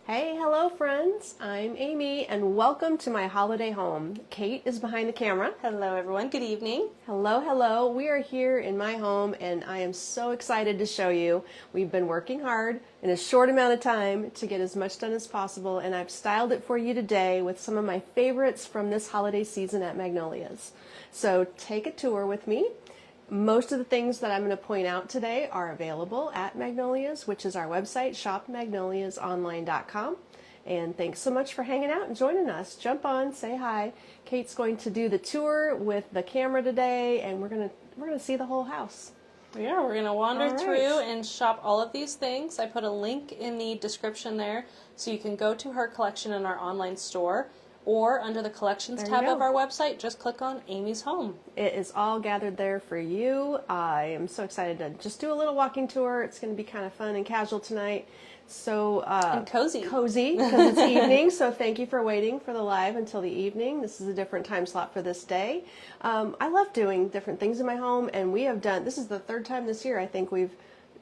Hey, hello friends. I'm Amy and welcome to my holiday home. Kate is behind the camera. Hello everyone, good evening. Hello, hello. We are here in my home and I am so excited to show you. We've been working hard in a short amount of time to get as much done as possible, and I've styled it for you today with some of my favorites from this holiday season at Magnolias. So take a tour with me. Most of the things that I'm going to point out today are available at Magnolias, which is our website, shopmagnoliasonline.com. And thanks so much for hanging out and joining us. Jump on, say hi. Kate's going to do the tour with the camera today, and we're gonna see the whole house. Yeah, we're going to wander All right. through and shop all of these things. I put a link in the description there so you can go to her collection in our online store, or under the collections There you tab go. of our website, just click on Amy's Home. It is all gathered there for you. I am so excited to just do a little walking tour. It's going to be kind of fun and casual tonight. So And cozy. Cozy, because it's evening. So thank you for waiting for the live until the evening. This is a different time slot for this day. I love doing different things in my home, and we have done, this is the third time this year I think we've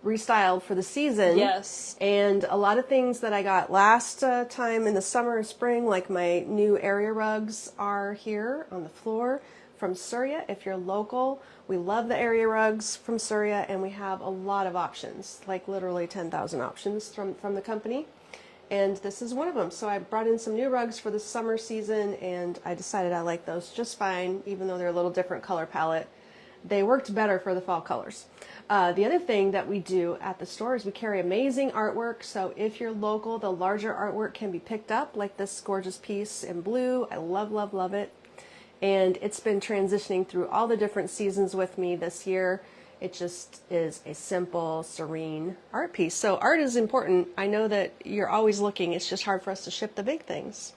restyled for the season. Yes. And a lot of things that I got last time in the summer and spring, like my new area rugs, are here on the floor from Surya. If you're local, we love the area rugs from Surya, and we have a lot of options, like literally 10,000 options from the company. And this is one of them. So I brought in some new rugs for the summer season, and I decided I like those just fine, even though they're a little different color palette. They worked better for the fall colors. The other thing that we do at the store is we carry amazing artwork. So if you're local, the larger artwork can be picked up, like this gorgeous piece in blue. I love, love, love it. And it's been transitioning through all the different seasons with me this year. It just is a simple, serene art piece. So art is important. I know that you're always looking. It's just hard for us to ship the big things.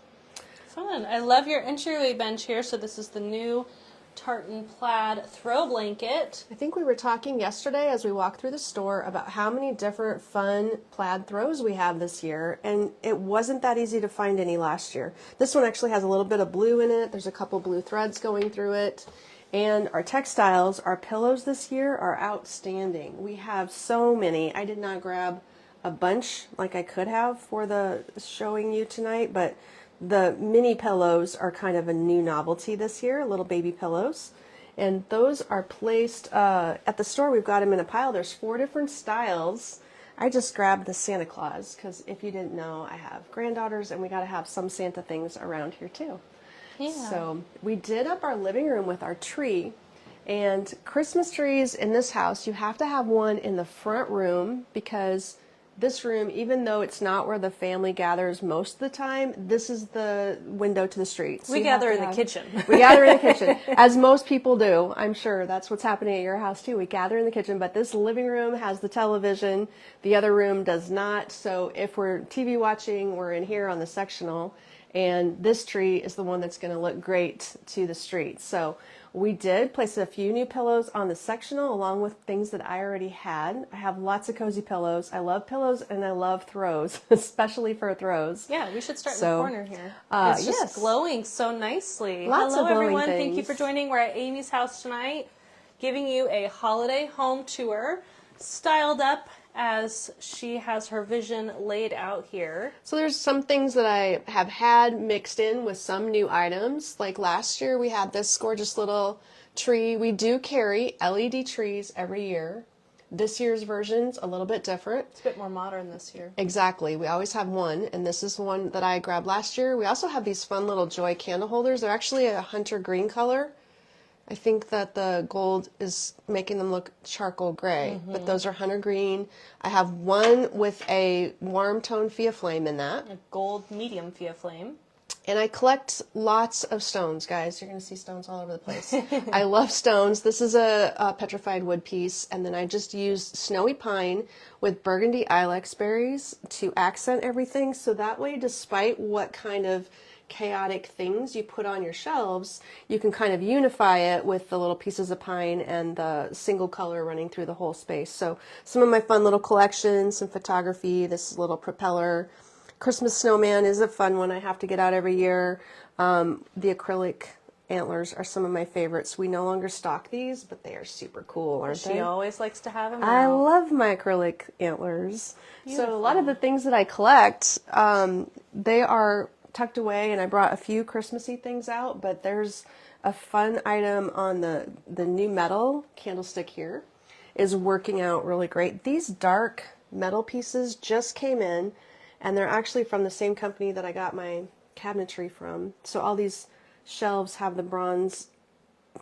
Fun. I love your entryway bench here. So this is the new tartan plaid throw blanket. I think we were talking yesterday as we walked through the store about how many different fun plaid throws we have this year, and it wasn't that easy to find any last year. This one actually has a little bit of blue in it. There's a couple blue threads going through it. And our textiles, our pillows this year are outstanding. We have so many. I did not grab a bunch like I could have for the showing you tonight, but the mini pillows are kind of a new novelty this year, little baby pillows. And those are placed at the store. We've got them in a pile. There's 4 different styles. I just grabbed the Santa Claus because if you didn't know, I have granddaughters and we got to have some Santa things around here too. Yeah. So we did up our living room with our tree. And Christmas trees in this house, you have to have one in the front room because this room, even though it's not where the family gathers most of the time, this is the window to the street. So We gather in the kitchen. We gather in the kitchen, as most people do. I'm sure that's what's happening at your house too. We gather in the kitchen, but this living room has the television. The other room does not. So if we're TV watching, we're in here on the sectional, and this tree is the one that's going to look great to the street. So we did place a few new pillows on the sectional along with things that I already had. I have lots of cozy pillows. I love pillows and I love throws, especially for throws. Yeah, we should start in the corner here. It's just yes. glowing so nicely. Lots Hello of glowing everyone, thank you things. for joining. We're at Amy's house tonight, giving you a holiday home tour, styled up as she has her vision laid out here. So there's some things that I have had mixed in with some new items. Like last year we had this gorgeous little tree. We do carry LED trees every year. This year's version's a little bit different. It's a bit more modern this year. Exactly. We always have one, and this is one that I grabbed last year. We also have these fun little joy candle holders. They're actually a hunter green color. I think that the gold is making them look charcoal gray, but those are hunter green. I have one with a warm tone Fia flame in that. A gold medium Fia flame. And I collect lots of stones, guys. You're going to see stones all over the place. I love stones. This is a petrified wood piece, and then I just used snowy pine with burgundy ilex berries to accent everything. So that way, despite what kind of chaotic things you put on your shelves, you can kind of unify it with the little pieces of pine and the single color running through the whole space. So some of my fun little collections, some photography, this little propeller. Christmas snowman is a fun one I have to get out every year. The acrylic antlers are some of my favorites. We no longer stock these, but they are super cool, aren't they? She always likes to have them I out. love my acrylic antlers. Beautiful. So a lot of the things that I collect, they are tucked away, and I brought a few Christmassy things out, but there's a fun item on the new metal candlestick here is working out really great. These dark metal pieces just came in, and they're actually from the same company that I got my cabinetry from. So all these shelves have the bronze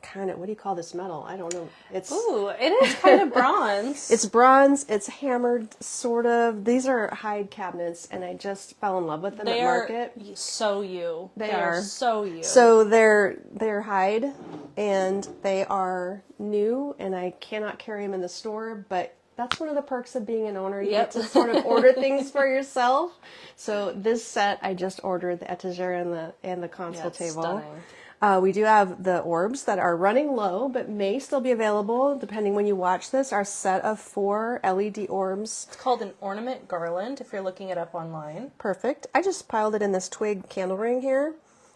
kind of, what do you call this metal? I don't know. Ooh, it is kind of bronze. It's bronze. It's hammered, sort of. These are hide cabinets, and I just fell in love with them at market. They are so you. They are so you. So they're hide, and they are new, and I cannot carry them in the store, but that's one of the perks of being an owner. You get to sort of order things for yourself. So this set, I just ordered the etagere and the console table. Stunning. We do have the orbs that are running low, but may still be available depending when you watch this. Our set of 4 LED orbs. It's called an ornament garland if you're looking it up online. Perfect. I just piled it in this twig candle ring here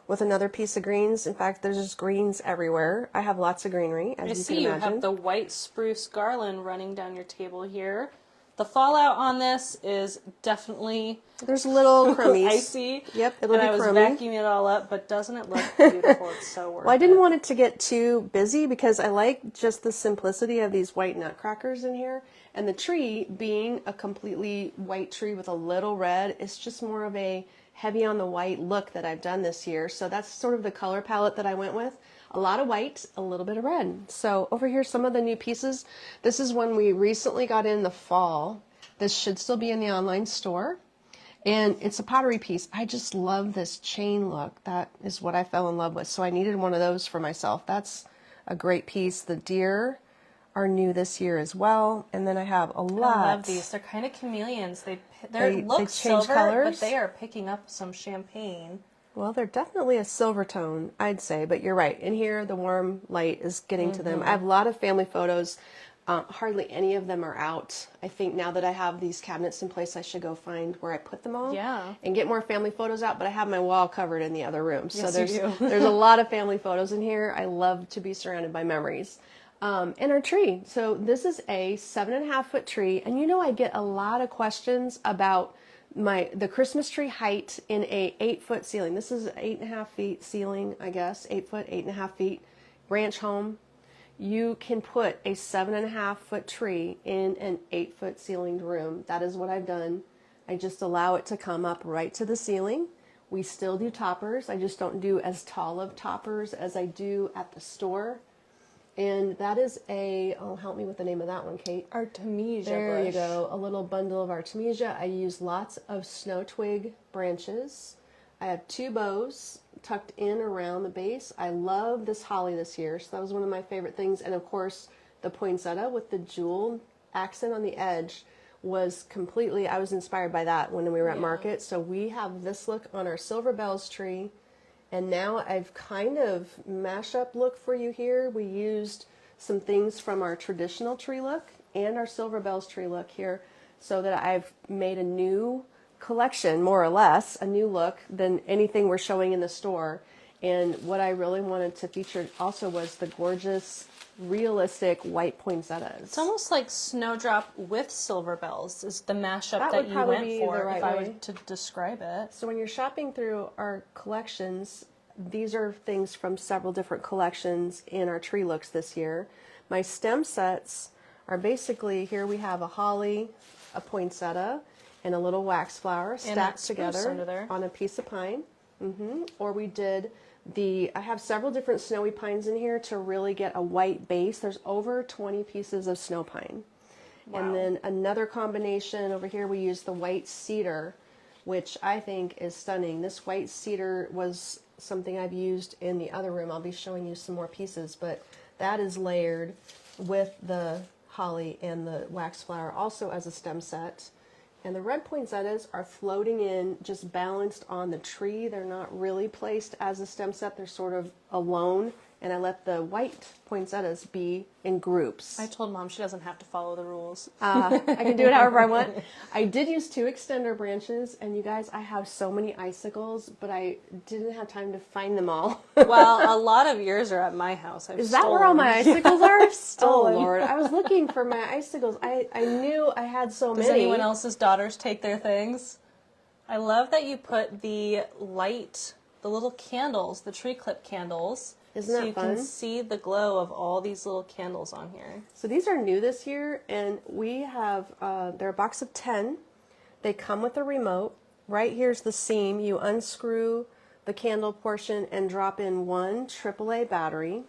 with another piece of greens. In fact, there's just greens everywhere. I have lots of greenery, as you can imagine. I see you have the white spruce garland running down your table here. The fallout on this is definitely... There's little crummies. Icy. Yep, it'll be crummy. And I was vacuuming it all up, but doesn't it look beautiful? It's so worth it. Well, I didn't want it to get too busy because I like just the simplicity of these white nutcrackers in here. And the tree being a completely white tree with a little red, it's just more of a heavy on the white look that I've done this year. So that's sort of the color palette that I went with. A lot of white, a little bit of red. So over here, some of the new pieces. This is one we recently got in the fall. This should still be in the online store. And it's a pottery piece. I just love this chain look. That is what I fell in love with. So I needed one of those for myself. That's a great piece. The deer are new this year as well. And then I have a lot. I love these. They're kind of chameleons. They look silver, colors, but they are picking up some champagne. Well, they're definitely a silver tone, I'd say, but you're right. In here, the warm light is getting to them. I have a lot of family photos. Hardly any of them are out. I think now that I have these cabinets in place, I should go find where I put them all. Yeah. And get more family photos out, but I have my wall covered in the other room. So Yes, you do. there's a lot of family photos in here. I love to be surrounded by memories. And our tree. So this is a 7.5-foot tree. And you know, I get a lot of questions about the Christmas tree height in a 8-foot ceiling. This is 8.5 feet ceiling, I guess. 8 foot, 8.5 feet. Ranch home. You can put a 7.5-foot tree in an 8-foot ceilinged room. That is what I've done. I just allow it to come up right to the ceiling. We still do toppers. I just don't do as tall of toppers as I do at the store. And that is help me with the name of that one, Kate. Artemisia There bush. you go. A little bundle of Artemisia. I use lots of snow twig branches. I have 2 bows tucked in around the base. I love this holly this year, so that was one of my favorite things. And of course, the poinsettia with the jewel accent on the edge was completely, I was inspired by that when we were at market. So we have this look on our silver bells tree. And now I've kind of mashup look for you here. We used some things from our traditional tree look and our silver bells tree look here so that I've made a new collection, more or less, a new look than anything we're showing in the store. And what I really wanted to feature also was the gorgeous, realistic white poinsettias. It's almost like Snowdrop with silver bells is the mashup That that would you probably went be for, the right if I way. were to describe it. So when you're shopping through our collections, these are things from several different collections in our tree looks this year. My stem sets are basically, here we have a holly, a poinsettia, and a little wax flower stacked together on a piece of pine. Or we did I have several different snowy pines in here to really get a white base. There's over 20 pieces of snow pine. Wow. And then another combination over here, we use the white cedar, which I think is stunning. This white cedar was something I've used in the other room. I'll be showing you some more pieces, but that is layered with the holly and the wax flower also as a stem set. And the red poinsettias are floating in, just balanced on the tree. They're not really placed as a stem set. They're sort of alone and I let the white poinsettias be in groups. I told Mom she doesn't have to follow the rules. I can do it however I want. I did use 2 extender branches, and you guys, I have so many icicles, but I didn't have time to find them all. Well, a lot of yours are at my house. Is that where all my icicles are? Stolen. Oh, Lord. I was looking for my icicles. I knew I had so Does many. anyone else's daughters take their things? I love that you put the light, the little candles, the tree clip candles. Isn't that so you fun? can see the glow of all these little candles on here. So these are new this year, and we have, they're a box of 10. They come with a remote. Right here's the seam. You unscrew the candle portion and drop in 1 AAA battery.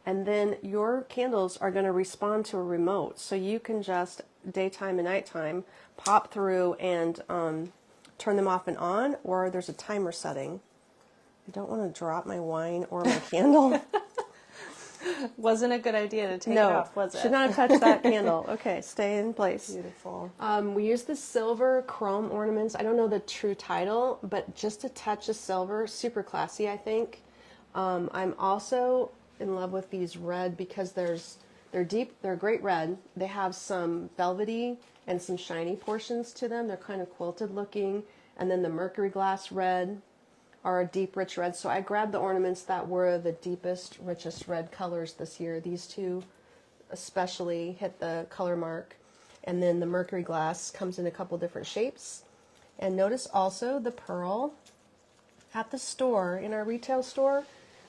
And then your candles are going to respond to a remote. So you can just, daytime and nighttime, pop through and turn them off and on, or there's a timer setting. I don't want to drop my wine or my candle. Wasn't a good idea to take it off, was it? Should not have touched that candle. Okay, stay in place. Beautiful. We use the silver chrome ornaments. I don't know the true title, but just a touch of silver. Super classy, I think. I'm also in love with these red because they're deep, they're great red. They have some velvety and some shiny portions to them. They're kind of quilted looking. And then the mercury glass red are a deep, rich red. So I grabbed the ornaments that were the deepest, richest red colors this year. These 2 especially hit the color mark. And then the mercury glass comes in a couple different shapes. And notice also the pearl. At the store, in our retail store,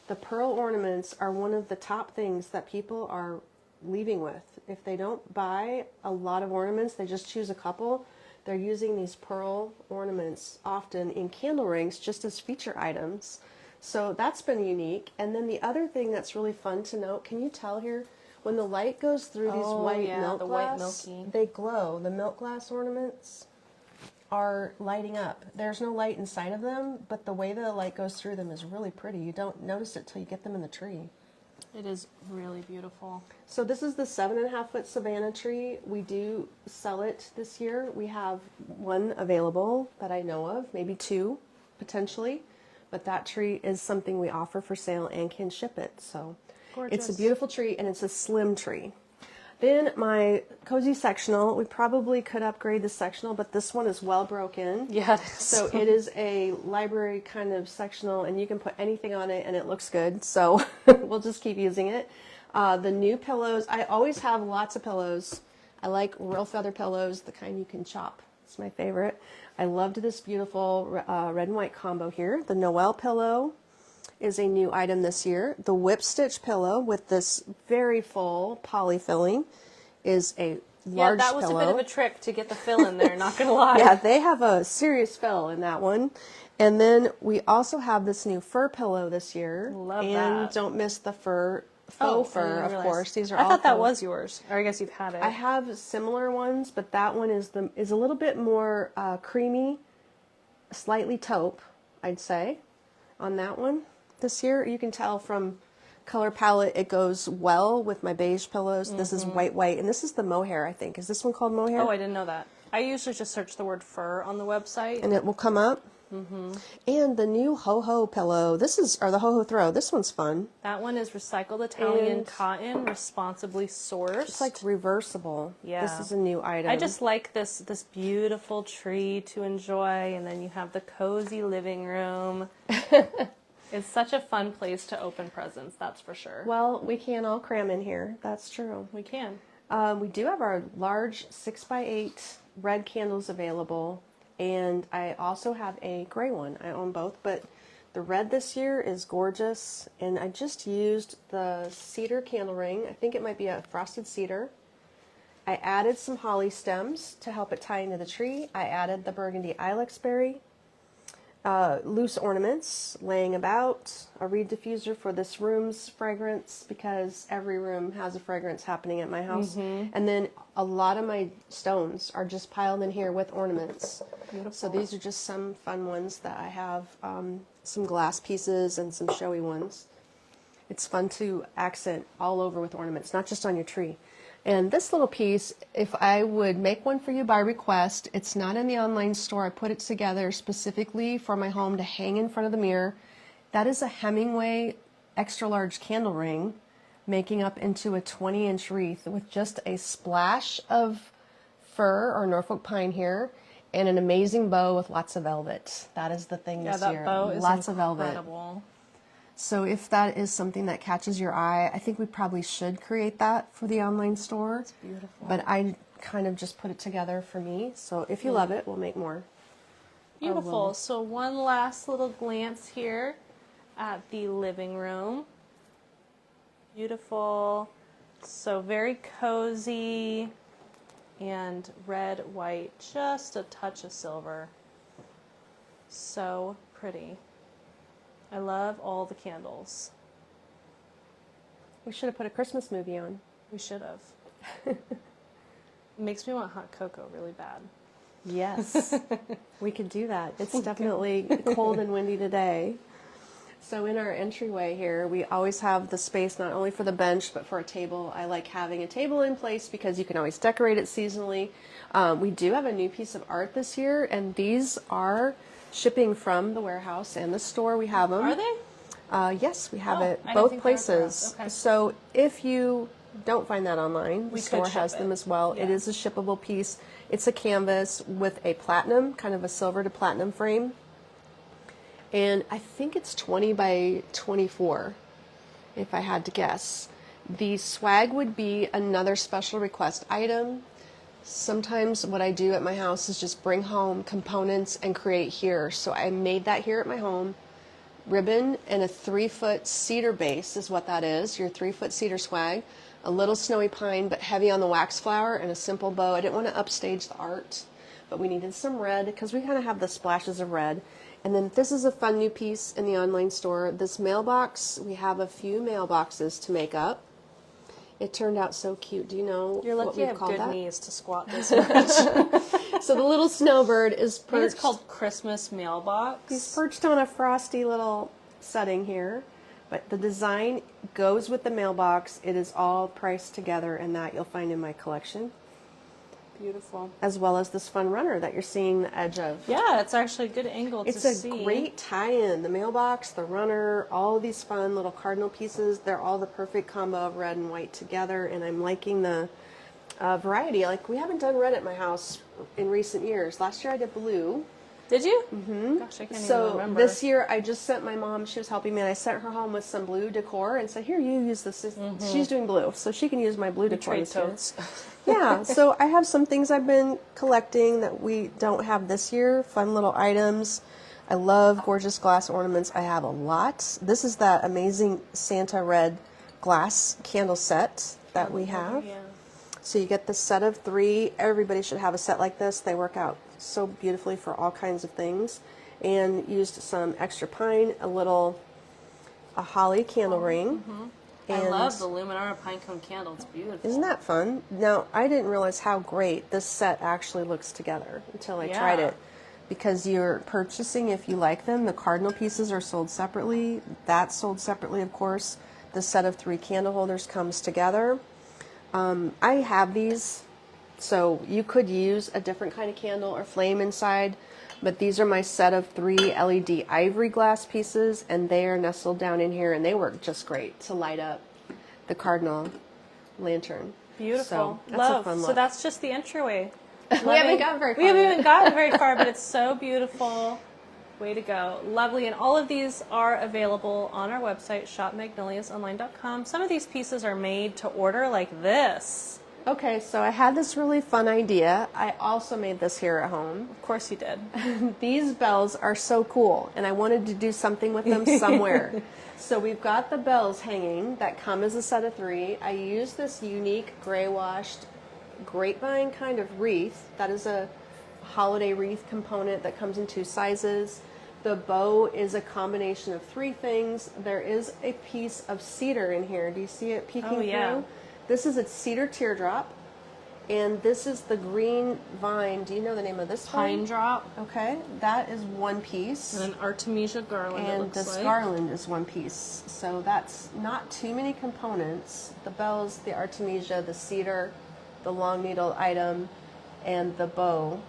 the pearl ornaments are one of the top things that people are leaving with. If they don't buy a lot of ornaments, they just choose a couple. They're using these pearl ornaments often in candle rings just as feature items. So that's been unique. And then the other thing that's really fun to note, can you tell here, when the light goes through these white milk glass, they glow. The milk glass ornaments are lighting up. There's no light inside of them, but the way the light goes through them is really pretty. You don't notice it till you get them in the tree. It is really beautiful. So this is the 7.5-foot Savannah tree. We do sell it this year. We have 1 available that I know of, maybe 2 potentially, but that tree is something we offer for sale and can ship it. So Gorgeous. It's a beautiful tree, and it's a slim tree. Then my cozy sectional, we probably could upgrade the sectional, but this one is well broken. Yeah, it is. So it is a library kind of sectional, and you can put anything on it, and it looks good. So we'll just keep using it. The new pillows, I always have lots of pillows. I like real feather pillows, the kind you can chop. It's my favorite. I loved this beautiful red and white combo here. The Noel pillow is a new item this year. The whip stitch pillow with this very full poly filling is a large pillow. Yeah, that was a bit of a trick to get the fill in there, not gonna lie. Yeah, they have a serious fill in that one. And then we also have this new fur pillow this year. Love and that. Don't miss the faux fur, of course. These are I all thought that faux. was yours. Or I guess you've had it. I have similar ones, but that one is a little bit more creamy, slightly taupe, I'd say, on that one. This year, you can tell from color palette, it goes well with my beige pillows. This is white, and this is the mohair, I think. Is this one called mohair? Oh, I didn't know that. I usually just search the word fur on the website. And it will come up. And the new ho-ho pillow. Or the ho-ho throw. This one's fun. That one is recycled Italian And cotton, responsibly sourced. It's like reversible. Yeah. This is a new item. I just like this beautiful tree to enjoy, and then you have the cozy living room. It's such a fun place to open presents, that's for sure. Well, we can all cram in here. That's true. We can. We do have our large 6x8 red candles available, and I also have a gray one. I own both, but the red this year is gorgeous, and I just used the cedar candle ring. I think it might be a frosted cedar. I added some holly stems to help it tie into the tree. I added the burgundy ilex berry, loose ornaments laying about, a reed diffuser for this room's fragrance because every room has a fragrance happening at my house. And then a lot of my stones are just piled in here with ornaments. Beautiful. So these are just some fun ones that I have, some glass pieces and some showy ones. It's fun to accent all over with ornaments, not just on your tree. And this little piece, if I would make one for you by request, it's not in the online store. I put it together specifically for my home to hang in front of the mirror. That is a Hemingway extra large candle ring, making up into a 20-inch wreath with just a splash of fir or Norfolk pine here and an amazing bow with lots of velvet. That is the thing this year. Yeah, that bow is lots of incredible. velvet. So if that is something that catches your eye, I think we probably should create that for the online store. It's beautiful. But I kind of just put it together for me. So if you love it, we'll make more. Beautiful. So one last little glance here at the living room. Beautiful. So very cozy and red, white, just a touch of silver. So pretty. I love all the candles. We should have put a Christmas movie on. We should have. It makes me want hot cocoa really bad. Yes, we could do that. It's definitely cold and windy today. So in our entryway here, we always have the space not only for the bench, but for a table. I like having a table in place because you can always decorate it seasonally. We do have a new piece of art this year, and these are shipping from the warehouse and the store. We have them. Are they? Yes, we have it I didn't both think they were for us. places. Okay. So if you don't find that online, the We could store ship has them it. as well. Yeah. It is a shippable piece. It's a canvas with a platinum, kind of a silver to platinum frame. And I think it's 20 by 24, if I had to guess. The swag would be another special request item. Sometimes what I do at my house is just bring home components and create here. So I made that here at my home. Ribbon and a 3-foot cedar base is what that is, your 3-foot cedar swag. A little snowy pine, but heavy on the wax flower, and a simple bow. I didn't want to upstage the art, but we needed some red because we kind of have the splashes of red. And then this is a fun new piece in the online store. This mailbox, we have a few mailboxes to make up. It turned out so cute. Do you know You're what lucky we I have called good that? knees to squat this much. So the little snowbird is I think perched. it's called Christmas mailbox. He's perched on a frosty little setting here, but the design goes with the mailbox. It is all priced together, and that you'll find in my collection, Beautiful. as well as this fun runner that you're seeing the edge of. Yeah, it's actually a good angle It's to a see. great tie-in. The mailbox, the runner, all of these fun little cardinal pieces. They're all the perfect combo of red and white together, and I'm liking the variety. Like, we haven't done red at my house in recent years. Last year I did blue. Did you? Mm-hmm. Gosh, I can't even So remember. this year I just sent my mom, she was helping me, and I sent her home with some blue decor and said, here, you use this. She's doing blue, so she can use my blue decor trade this year. totes. Yeah, so I have some things I've been collecting that we don't have this year, fun little items. I love gorgeous glass ornaments. I have a lot. This is that amazing Santa red glass candle set that we have. Yeah. So you get the set of 3. Everybody should have a set like this. They work out so beautifully for all kinds of things. And used some extra pine, a holly candle ring. I And love the Luminara Pinecone candle. It's beautiful. isn't that fun? Now, I didn't realize how great this set actually looks together until I tried Yeah. it. Because you're purchasing, if you like them, the cardinal pieces are sold separately. That's sold separately, of course. The set of 3 candle holders comes together. I have these, so you could use a different kind of candle or flame inside, but these are my set of 3 LED ivory glass pieces, and they are nestled down in here, and they work just great to light up the cardinal lantern. Beautiful. So that's Love. a fun look. So that's just the entryway. We haven't gotten very far We haven't yet. even gotten very far, but it's so beautiful. Way to go. Lovely. And all of these are available on our website, shopmagnoliasonline.com. Some of these pieces are made to order like this. Okay, so I had this really fun idea. I also made this here at home. Of course you did. These bells are so cool, and I wanted to do something with them somewhere. So we've got the bells hanging that come as a set of 3. I used this unique gray washed grapevine kind of wreath. That is a holiday wreath component that comes in 2 sizes. The bow is a combination of 3 things. There is a piece of cedar in here. Do you see it peeking Oh, yeah. through? This is a cedar teardrop, and this is the green vine. Do you know the name of this Pine vine? drop Okay, that is 1 piece. and an Artemisia garland, it And looks this like. garland is 1 piece. So that's not too many components. The bells, the artemisia, the cedar, the long needle item, and the bow.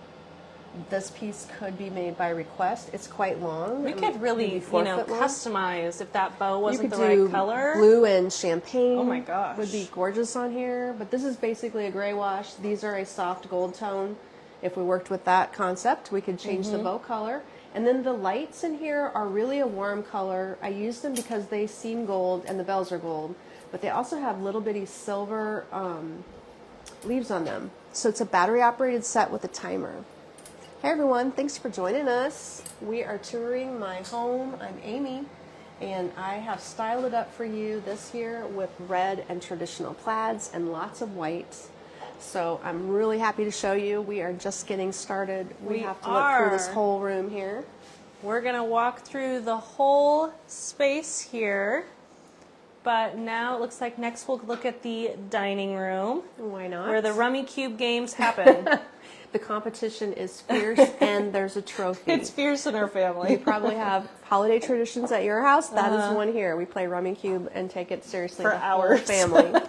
This piece could be made by request. It's quite long. We could really, maybe 4 foot long. customize if that bow wasn't the You could do right color. blue and champagne. Oh my gosh. Would be gorgeous on here. But this is basically a gray wash. These are a soft gold tone. If we worked with that concept, we could change the bow color. And then the lights in here are really a warm color. I use them because they seem gold and the bells are gold. But they also have little bitty silver leaves on them. So it's a battery operated set with a timer. Hey everyone, thanks for joining us. We are touring my home. I'm Amy, and I have styled it up for you this year with red and traditional plaids and lots of white. So I'm really happy to show you. We are just getting started. We have to look through this whole room here. We're going to walk through the whole space here. But now it looks like next we'll look at the dining room. Why not? Where the Rummy Cube games happen. The competition is fierce, and there's a trophy. It's fierce in our family. You probably have holiday traditions at your house. That is one here. We play Rummy Cube and take it seriously. For the hours. Whole family.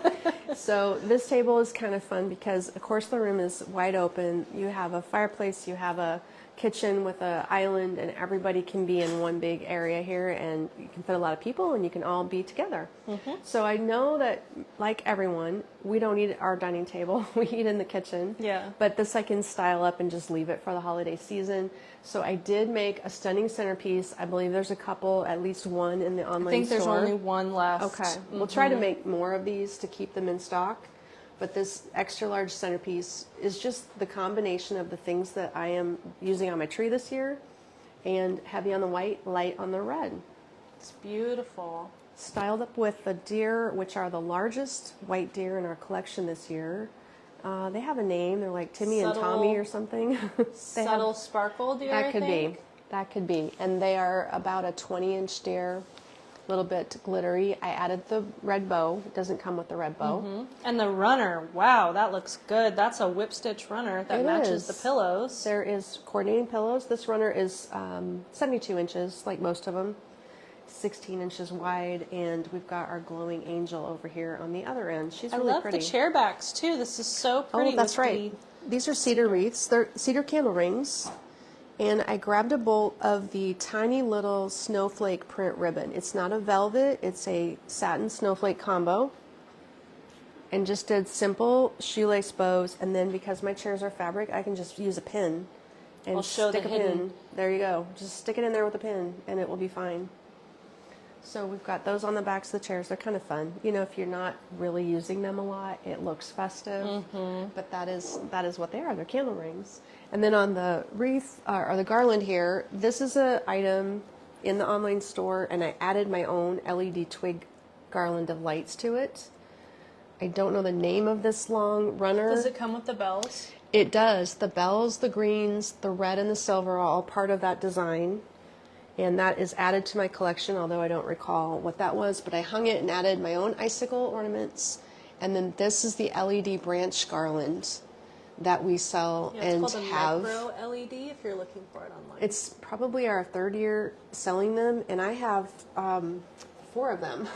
So this table is kind of fun because, of course, the room is wide open. You have a fireplace. You have a kitchen with an island, and everybody can be in one big area here, and you can fit a lot of people, and you can all be together. So I know that, like everyone, we don't eat at our dining table. We eat in the kitchen. Yeah. But this I can style up and just leave it for the holiday season. So I did make a stunning centerpiece. I believe there's a couple, at least one in the online store. I think there's only one left. Okay. We'll try to make more of these to keep them in stock. But this extra large centerpiece is just the combination of the things that I am using on my tree this year, and heavy on the white, light on the red. It's beautiful. Styled up with the deer, which are the largest white deer in our collection this year. They have a name. They're like Timmy and Tommy or something. Subtle sparkle deer, That could be. That could be. And they are about a 20-inch deer. A little bit glittery. I added the red bow. It doesn't come with the red bow. And the runner, wow, that looks good. That's a whip stitch runner that matches the pillows. There is coordinating pillows. This runner is 72 inches, like most of them, 16 inches wide, and we've got our glowing angel over here on the other end. She's really pretty. I love the chair backs too. This is so pretty. Oh, that's right. These are cedar wreaths. They're cedar candle rings. And I grabbed a bolt of the tiny little snowflake print ribbon. It's not a velvet, it's a satin snowflake combo. And just did simple shoelace bows. And then because my chairs are fabric, I can just use a pin and stick a pin. There you go. Just stick it in there with a pin and it will be fine. So we've got those on the backs of the chairs. They're kind of fun. You know, if you're not really using them a lot, it looks festive. But that is what they are. They're candle rings. And then on the wreath, or the garland here, this is an item in the online store, and I added my own LED twig garland of lights to it. I don't know the name of this long runner. Does it come with the bells? It does. The bells, the greens, the red, and the silver are all part of that design. And that is added to my collection, although I don't recall what that was. But I hung it and added my own icicle ornaments. And then this is the LED branch garland that we sell and it's called have. A micro LED if you're looking for it online. It's probably our third year selling them, and I have 4 of them.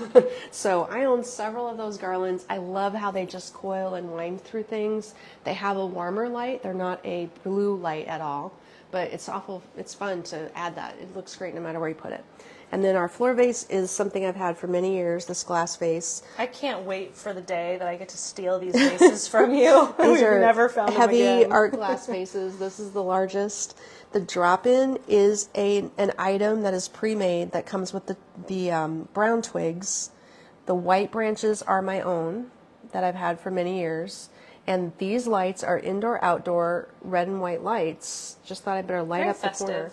So I own several of those garlands. I love how they just coil and wind through things. They have a warmer light. They're not a blue light at all, but it's fun to add that. It looks great no matter where you put it. And then our floor vase is something I've had for many years, this glass vase. I can't wait for the day that I get to steal these vases from you. These are never found heavy them again. art glass vases. This is the largest. The drop-in is an item that is pre-made that comes with the brown twigs. The white branches are my own that I've had for many years. And these lights are indoor-outdoor red and white lights. Just thought I'd better light up the corner.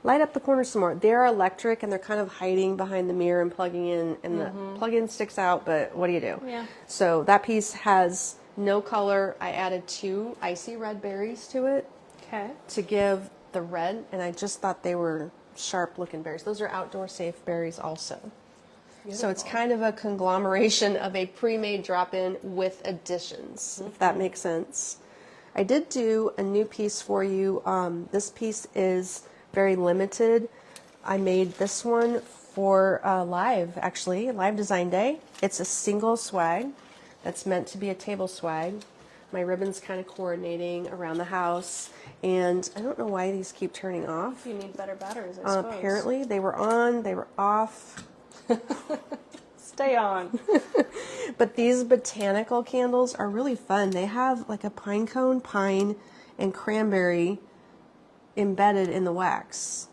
Light up the corner some more. They're electric, and they're kind of hiding behind the mirror and plugging in, and the plug-in sticks out, but what do you do? Yeah. So that piece has no color. I added 2 icy red berries to it to give the red, and I just thought they were sharp-looking berries. Those are outdoor-safe berries also. Beautiful. So it's kind of a conglomeration of a pre-made drop-in with additions, if that makes sense. I did do a new piece for you. This piece is very limited. I made this one for live design day. It's a single swag that's meant to be a table swag. My ribbon's kind of coordinating around the house. And I don't know why these keep turning off. You need better batteries, I suppose. Apparently, they were on, they were off. Stay on. But these botanical candles are really fun. They have like a pine cone, pine, and cranberry embedded in the wax.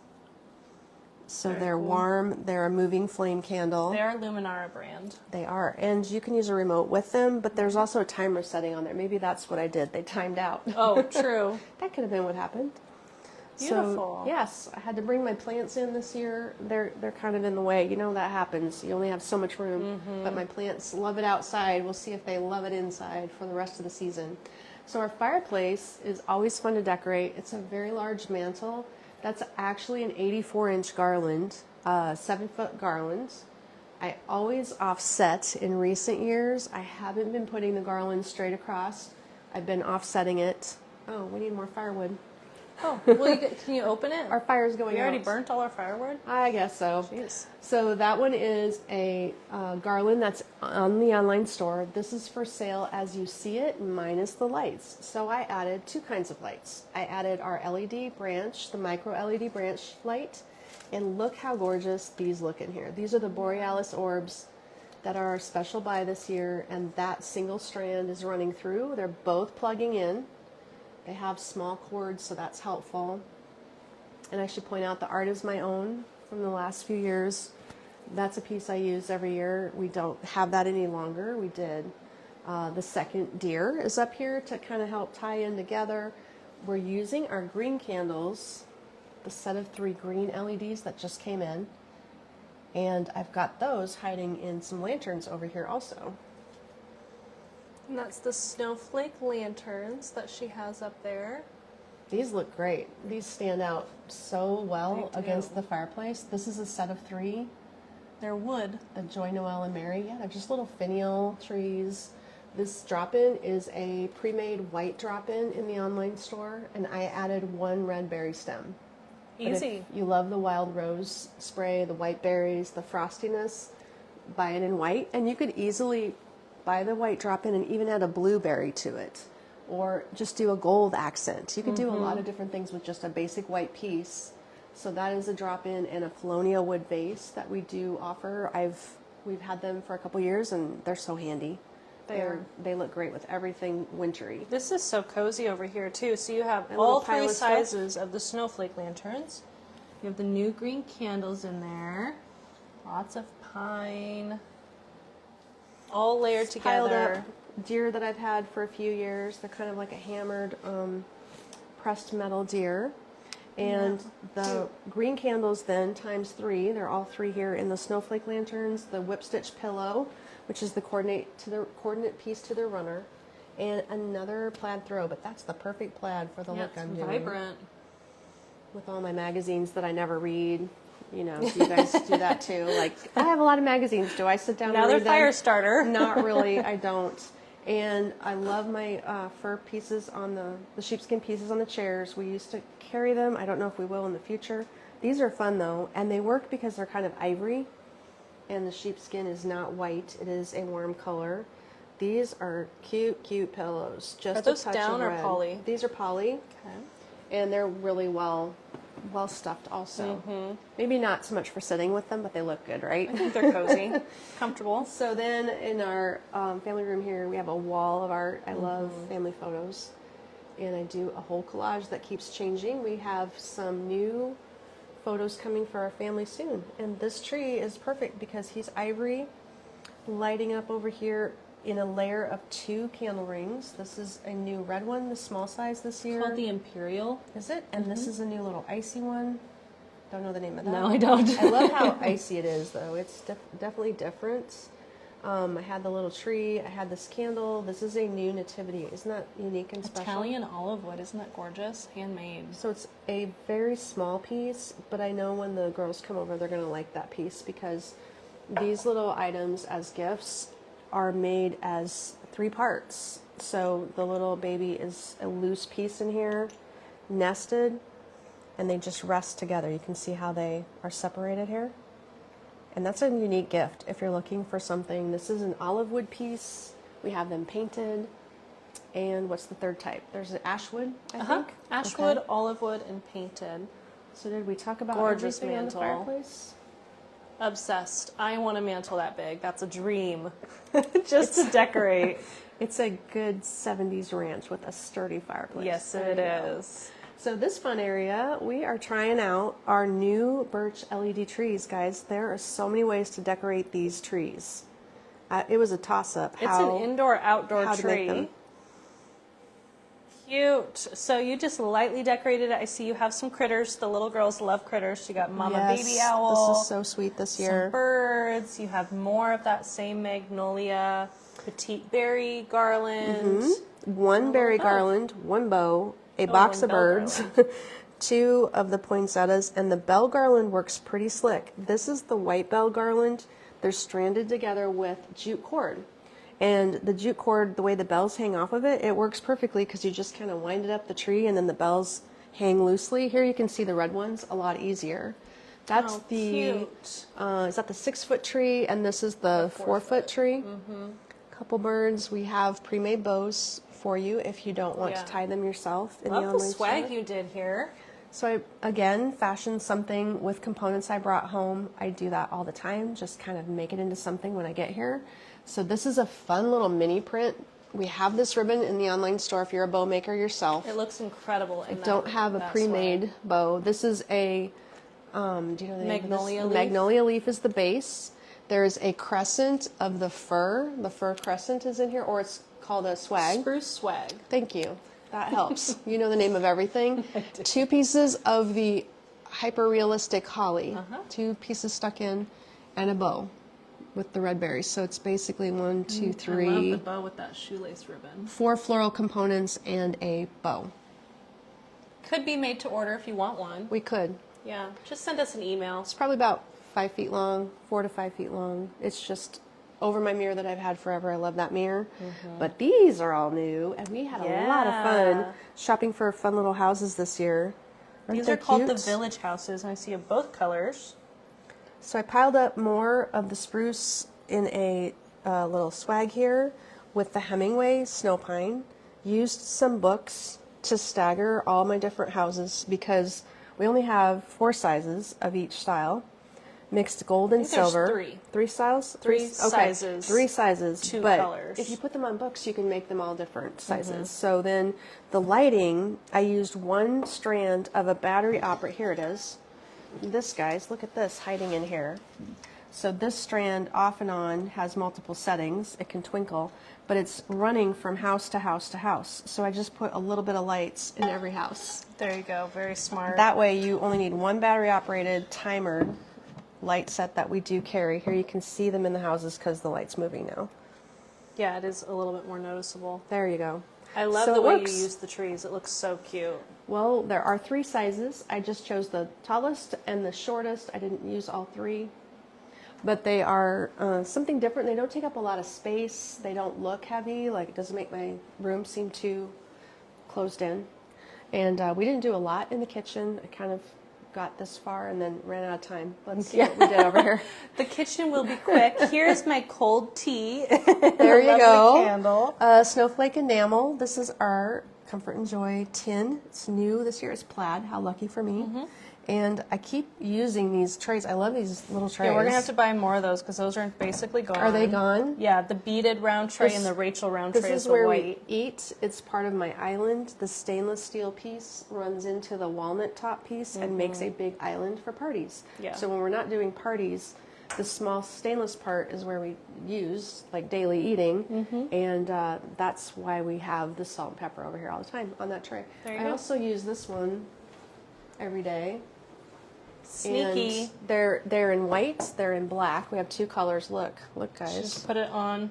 So Very they're cool. warm. They're a moving flame candle. They are Luminara brand. They are. And you can use a remote with them, but there's also a timer setting on there. Maybe that's what I did. They timed out. Oh, true. That could have been what happened. Beautiful. So, yes, I had to bring my plants in this year. They're kind of in the way. You know that happens. You only have so much room. But my plants love it outside. We'll see if they love it inside for the rest of the season. So our fireplace is always fun to decorate. It's a very large mantle. That's actually an 84-inch garland, 7-foot garland. I always offset in recent years. I haven't been putting the garland straight across. I've been offsetting it. Oh, we need more firewood. Oh, well, can you open it? Our fire's going We already out. burnt all our firewood? I guess so. Jeez. So that one is a garland that's on the online store. This is for sale as you see it, minus the lights. So I added two kinds of lights. I added our LED branch, the micro LED branch light, and look how gorgeous these look in here. These are the Borealis orbs that are our special buy this year, and that single strand is running through. They're both plugging in. They have small cords, so that's helpful. And I should point out the art is my own from the last few years. That's a piece I use every year. We don't have that any longer. We did. The second deer is up here to kind of help tie in together. We're using our green candles, the set of 3 green LEDs that just came in. And I've got those hiding in some lanterns over here also. And that's the snowflake lanterns that she has up there. These look great. These stand out so well They do. against the fireplace. This is a set of 3. They're wood. The Joy, Noel, and Mary. Yeah, they're just little finial trees. This drop-in is a pre-made white drop-in in the online store, and I added 1 red berry stem. But Easy. if you love the wild rose spray, the white berries, the frostiness, buy it in white, and you could easily buy the white drop-in and even add a blueberry to it, or just do a gold accent. You could do a lot of different things with just a basic white piece. So that is a drop-in and a colonial wood vase that we do offer. We've had them for a couple years, and they're so handy. They look great with everything wintry. This is so cozy over here, too. So you have A little all pile 3 of stuff. sizes of the snowflake lanterns. You have the new green candles in there. Lots of pine. All layered Piled together. up deer that I've had for a few years. They're kind of like a hammered pressed metal deer. And the green candles then times 3. They're all 3 here in the snowflake lanterns. The whip stitch pillow, which is the coordinate piece to their runner, and another plaid throw. But that's the perfect plaid for the look it's I'm doing. vibrant. With all my magazines that I never read. You know, you guys do that too. Like, I have a lot of magazines. Do I sit down Now and they're read them? fire starter. Not really. I don't. And I love my fur pieces on the sheepskin pieces on the chairs. We used to carry them. I don't know if we will in the future. These are fun though, and they work because they're kind of ivory, and the sheepskin is not white. It is a warm color. These are cute, cute pillows. Just Are those a touch down of or red. poly? These are poly, Okay. and they're really well stuffed also. Maybe not so much for sitting with them, but they look good, right? I think they're cozy, comfortable. So then in our family room here, we have a wall of art. I love family photos. And I do a whole collage that keeps changing. We have some new photos coming for our family soon. And this tree is perfect because he's ivory, lighting up over here in a layer of 2 candle rings. This is a new red one, the small size this year. Called the Imperial. Is it? And this is a new little icy one. Don't know the name of that. No, I don't. I love how icy it is, though. It's definitely different. I had the little tree. I had this candle. This is a new nativity. Isn't that unique and special? Italian olive wood. Isn't that gorgeous? Handmade. So it's a very small piece, but I know when the girls come over, they're going to like that piece because these little items as gifts are made as 3 parts. So the little baby is a loose piece in here, nested, and they just rest together. You can see how they are separated here. And that's a unique gift if you're looking for something. This is an olive wood piece. We have them painted. And what's the third type? There's an ashwood, I think. Ashwood, Okay. olive wood, and painted. So did we talk about Gorgeous everything on the mantle. fireplace? Obsessed. I want a mantle that big. That's a dream. Just to decorate. It's a good 70s ranch with a sturdy fireplace. Yes, There it you go. is. So this fun area, we are trying out our new birch LED trees, guys. There are so many ways to decorate these trees. It was a toss-up. It's an indoor-outdoor how to make tree. them. Cute. So you just lightly decorated it. I see you have some critters. The little girls love critters. You got mama Yes, baby owl. This is so sweet this some year. birds. You have more of that same magnolia petite berry garland. One berry bow. garland, one bow, a box one of bell birds, 2 of the poinsettias, and the bell garland works pretty slick. This is the white bell garland. They're stranded together with jute cord. And the jute cord, the way the bells hang off of it, it works perfectly because you just kind of wind it up the tree and then the bells hang loosely. Here you can see the red ones a lot easier. That's Oh, the, cute. is that the 6-foot tree? And this is the 4-foot tree. Couple birds. We have pre-made bows for you if you don't want Yeah. to tie them yourself in Love the the online swag store. you did here. So I, again, fashioned something with components I brought home. I do that all the time, just kind of make it into something when I get here. So this is a fun little mini print. We have this ribbon in the online store if you're a bow maker yourself. It looks incredible. I don't have a pre-made swag. bow. This is a, do you know the name of this? Magnolia The leaf? Magnolia leaf is the base. There's a crescent of the fir. The fir crescent is in here, or it's called a swag. Spruce swag. Thank you. That helps. You know the name of everything. 2 pieces of the hyper-realistic holly. 2 pieces stuck in, and a bow with the red berries. So it's basically 1, 2, I love 3, the bow with that shoelace ribbon. 4 floral components and a bow. Could be made to order if you want one. We could. Yeah, just send us an email. It's probably about 5 feet long, 4 to 5 feet long. It's just over my mirror that I've had forever. I love that mirror. But these are all new, and we had a lot of fun Yeah. shopping for fun little houses this year. Aren't These they are called the cute? village houses, and I see of both colors. So I piled up more of the spruce in a little swag here with the Hemingway snow pine. Used some books to stagger all my different houses because we only have 4 sizes of each style. Mixed gold and I think there's silver. 3. 3 styles? Three Okay, sizes, 3 sizes. 2 but colors. if you put them on books, you can make them all different sizes. So then the lighting, I used 1 strand of a battery operated. Here it is. This, guys, look at this hiding in here. So this strand off and on has multiple settings. It can twinkle, but it's running from house to house to house. So I just put a little bit of lights in every house. There you go. Very smart. That way you only need 1 battery operated timer light set that we do carry. Here you can see them in the houses because the light's moving now. Yeah, it is a little bit more noticeable. There you go. I love So the it way works. you use the trees. It looks so cute. Well, there are 3 sizes. I just chose the tallest and the shortest. I didn't use all 3. But they are something different. They don't take up a lot of space. They don't look heavy. Like, it doesn't make my room seem too closed in. And we didn't do a lot in the kitchen. I kind of got this far and then ran out of time. Let's see what we did over here. The kitchen will be quick. Here's my cold tea. There you Lovely go. Candle. Snowflake enamel. This is our Comfort and Joy tin. It's new this year. It's plaid. How lucky for me. And I keep using these trays. I love these little trays. Yeah, we're gonna have to buy more of those because those are basically gone. Are they gone? Yeah, the beaded round tray This- and the Rachel round This tray is is the where white. we eat. It's part of my island. The stainless steel piece runs into the walnut top piece and makes a big island for parties. Yeah. So when we're not doing parties, the small stainless part is where we use like daily eating, and that's why we have the salt and pepper over here all the time on that tray. There you I go. also use this one every day. Sneaky. And they're in white. They're in black. We have 2 colors. Look, guys. Just put it on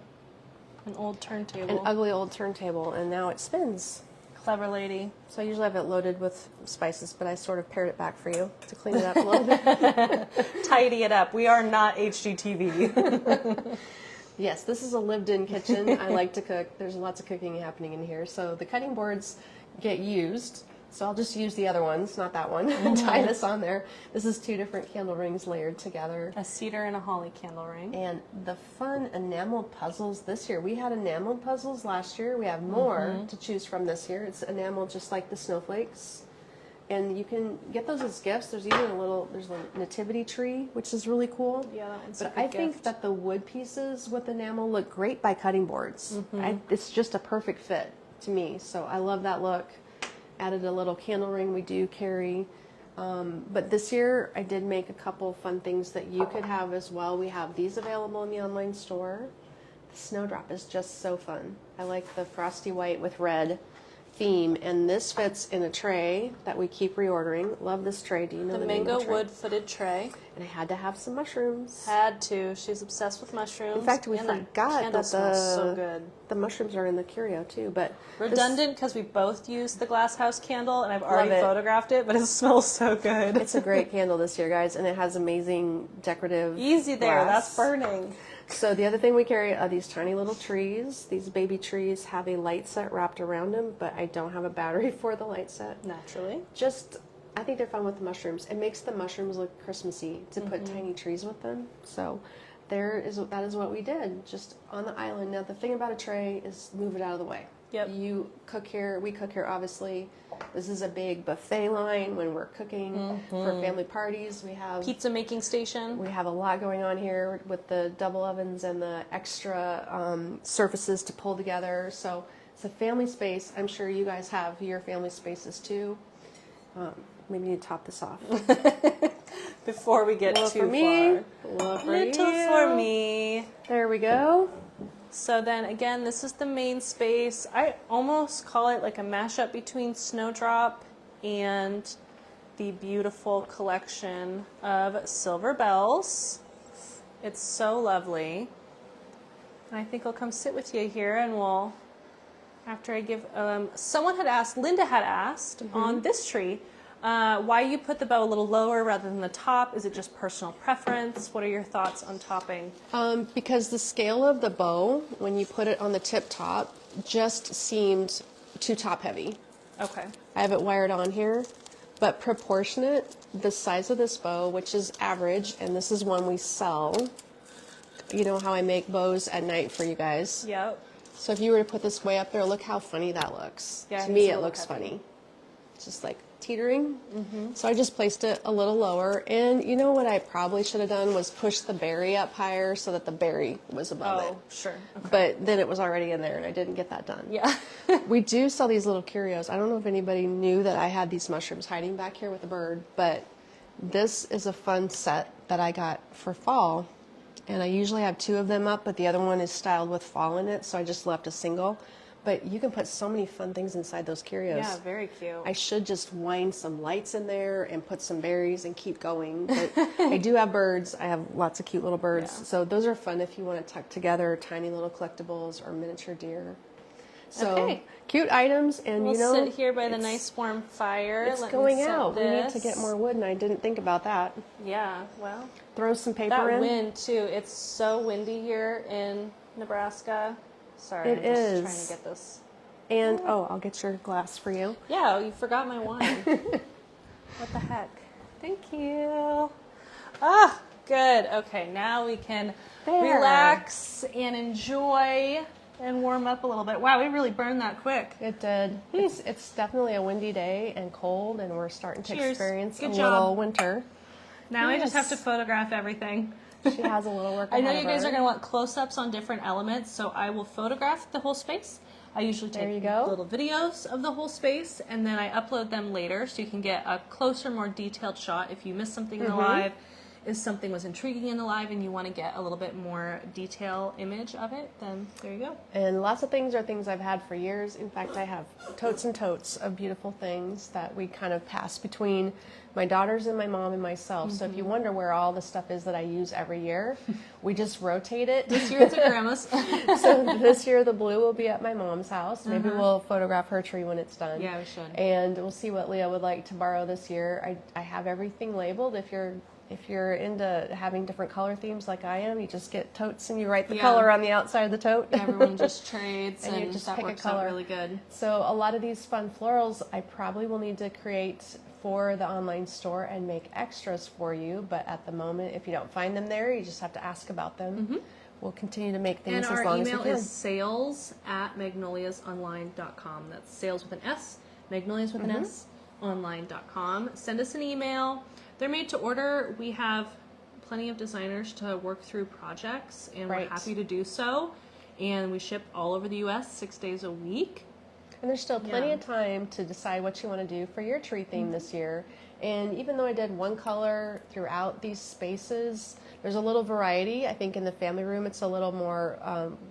an old turntable. An ugly old turntable, and now it spins. Clever lady. So I usually have it loaded with spices, but I sort of pared it back for you to clean it up a little bit. Tidy it up. We are not HGTV. Yes, this is a lived-in kitchen. I like to cook. There's lots of cooking happening in here. So the cutting boards get used. So I'll just use the other ones, not that one, and tie this on there. This is 2 different candle rings layered together. A cedar and a holly candle ring. And the fun enameled puzzles this year. We had enameled puzzles last year. We have more to choose from this year. It's enameled just like the snowflakes. And you can get those as gifts. There's even there's a nativity tree, which is really cool. Yeah, that one's but a good I think gift. that the wood pieces with enamel look great by cutting boards. It's just a perfect fit to me. So I love that look. Added a little candle ring we do carry. But this year I did make a couple fun things that you could have as well. We have these available in the online store. The snowdrop is just so fun. I like the frosty white with red theme, and this fits in a tray that we keep reordering. Love this tray. Do you know the name of mango the tray? wood footed tray. And I had to have some mushrooms. Had to. She's obsessed with mushrooms. In fact, we and forgot candle that smells so good. the mushrooms are in the curio too. But Redundant because we both used the glass house candle, and I've already it. photographed it, but it smells so good. it's a great candle this year, guys, and it has amazing decorative Easy there. glass. That's burning. So the other thing we carry are these tiny little trees. These baby trees have a light set wrapped around them, but I don't have a battery for the light set. Naturally. I think they're fun with the mushrooms. It makes the mushrooms look Christmassy to put tiny trees with them. So that is what we did, just on the island. Now the thing about a tray is move it out of the way. Yep. You cook here, we cook here obviously. This is a big buffet line when we're cooking for family parties. We have Pizza making station. we have a lot going on here with the double ovens and the extra surfaces to pull together. So it's a family space. I'm sure you guys have your family spaces too. Maybe you need to top this off. Before we get Little too for me, far. little for Little you. for me. There we go. So then again, this is the main space. I almost call it like a mashup between Snowdrop and the beautiful collection of silver bells. It's so lovely. And I think I'll come sit with you here and we'll, after I give, someone had asked, Linda had asked on this tree, why you put the bow a little lower rather than the top. Is it just personal preference? What are your thoughts on topping? Because the scale of the bow, when you put it on the tip top, just seemed too top heavy. Okay. I have it wired on here, but proportionate, the size of this bow, which is average, and this is one we sell. You know how I make bows at night for you guys. Yep. So if you were to put this way up there, look how funny that looks. Yeah, to me, it's a it little looks heavy. funny. It's just like teetering. So I just placed it a little lower. And you know what I probably should have done was push the berry up higher so that the berry was above it. Oh, sure. Okay. But then it was already in there, and I didn't get that done. Yeah. We do sell these little curios. I don't know if anybody knew that I had these mushrooms hiding back here with the bird, but this is a fun set that I got for fall. And I usually have 2 of them up, but the other one is styled with fall in it, so I just left a single. But you can put so many fun things inside those curios. Yeah, very cute. I should just wind some lights in there and put some berries and keep going. But I do have birds. I have lots of cute little birds. Yeah. So those are fun if you want to tuck together tiny little collectibles or miniature deer. So Okay. cute items, and We'll you know, sit here by the it's- nice warm fire. It's Let me going set out. We need to this. get more wood, and I didn't think about that. Yeah, well, Throw some paper that in. wind too. It's so windy here in Nebraska. Sorry, It I'm just is. trying to get this. And I'll get your glass for you. Yeah, you forgot my wine. What the heck? Thank you. Ah, good. Okay, now we can There. relax and enjoy and warm up a little bit. Wow, we really burned that quick. It did. It's definitely a windy day and cold, and we're starting to Cheers. experience Good a job. little winter. Now I just have Yes. to photograph everything. She has a little work I know ahead you of guys her. are going to want close-ups on different elements, so I will photograph the whole space. I usually There you take go. little videos of the whole space, and then I upload them later so you can get a closer, more detailed shot if you missed something in the live, if something was intriguing in the live and you want to get a little bit more detail image of it, then there you go. And lots of things are things I've had for years. In fact, I have totes and totes of beautiful things that we kind of pass between my daughters and my mom and myself. So if you wonder where all the stuff is that I use every year, we just rotate it. This year it's at Grandma's. So this year the blue will be at my mom's house. Maybe we'll photograph her tree when it's done. Yeah, we should. And we'll see what Leah would like to borrow this year. I have everything labeled. If you're into having different color themes like I am, you just get totes and you write the color on the outside of the tote. Everyone just trades and you just that pick works a color. out really good. So a lot of these fun florals I probably will need to create for the online store and make extras for you. But at the moment, if you don't find them there, you just have to ask about them. We'll continue to make things And as our long as we email can. is sales@magnoliasonline.com. That's sales with an S, magnolias with an S, online.com. Send us an email. They're made to order. We have plenty of designers to work through projects, and we're happy to do so. And we ship all over the U.S. 6 days a week. And there's still plenty of time to decide what you want to do for your tree theme this year. And even though I did one color throughout these spaces, there's a little variety. I think in the family room it's a little more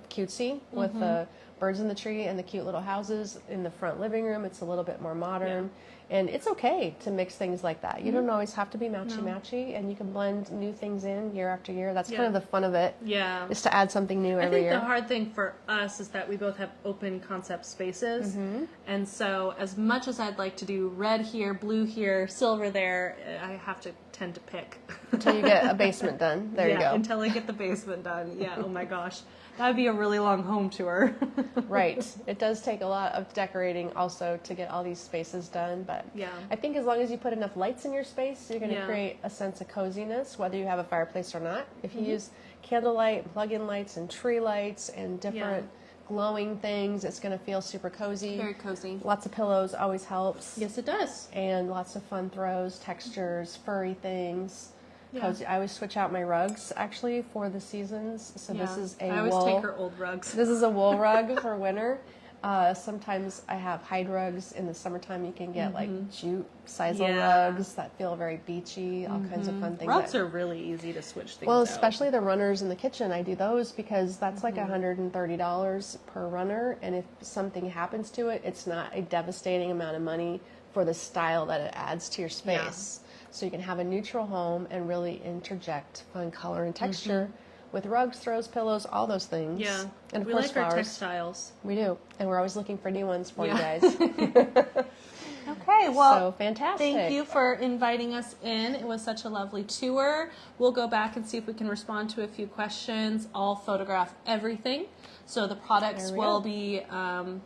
cutesy with the birds in the tree and the cute little houses. In the front living room it's a little bit more modern. And it's okay to mix things like that. You don't always have to be matchy-matchy, and you can blend new things in year after year. That's kind of the fun of it, is to add something new every year. I think the hard thing for us is that we both have open concept spaces. And so as much as I'd like to do red here, blue here, silver there, I have to tend to pick. Until you get a basement done. There you go. Until I get the basement done. Yeah, oh my gosh. That would be a really long home tour. Right. It does take a lot of decorating also to get all these spaces done. But I think as long as you put enough lights in your space, you're going to create a sense of coziness, whether you have a fireplace or not. If you use candlelight, plug-in lights, and tree lights, and different glowing things, it's going to feel super cozy. Very cozy. Lots of pillows always helps. Yes, it does. And lots of fun throws, textures, furry things. Yeah. I always switch out my rugs actually for the seasons. So this is a I always take her old rugs. This is a wool rug for winter. Sometimes I have hide rugs. In the summertime, you can get like jute sisal rugs that feel very beachy. All kinds of fun things. Rugs are really easy to switch things Well, out. especially the runners in the kitchen. I do those because that's like $130 per runner, and if something happens to it, it's not a devastating amount of money for the style that it adds to your space. So you can have a neutral home and really interject fun color and texture with rugs, throws, pillows, all those things. Yeah. And of we course like flowers. our textiles. We do. And we're always looking for new ones for you guys. Okay, well, so fantastic. Thank you for inviting us in. It was such a lovely tour. We'll go back and see if we can respond to a few questions. I'll photograph everything. So the products will be,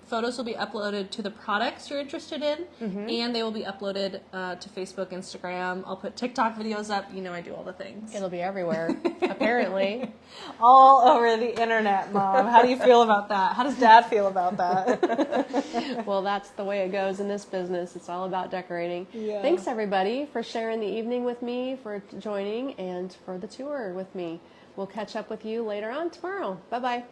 photos will be uploaded to the products you're interested in, and they will be uploaded to Facebook, Instagram. I'll put TikTok videos up. You know I do all the things. It'll be everywhere, apparently. All over the internet, Mom. How do you feel about that? How does Dad feel about that? Well, that's the way it goes in this business. It's all about decorating. Yeah. Thanks, everybody, for sharing the evening with me, for joining, and for the tour with me. We'll catch up with you later on tomorrow. Bye-bye.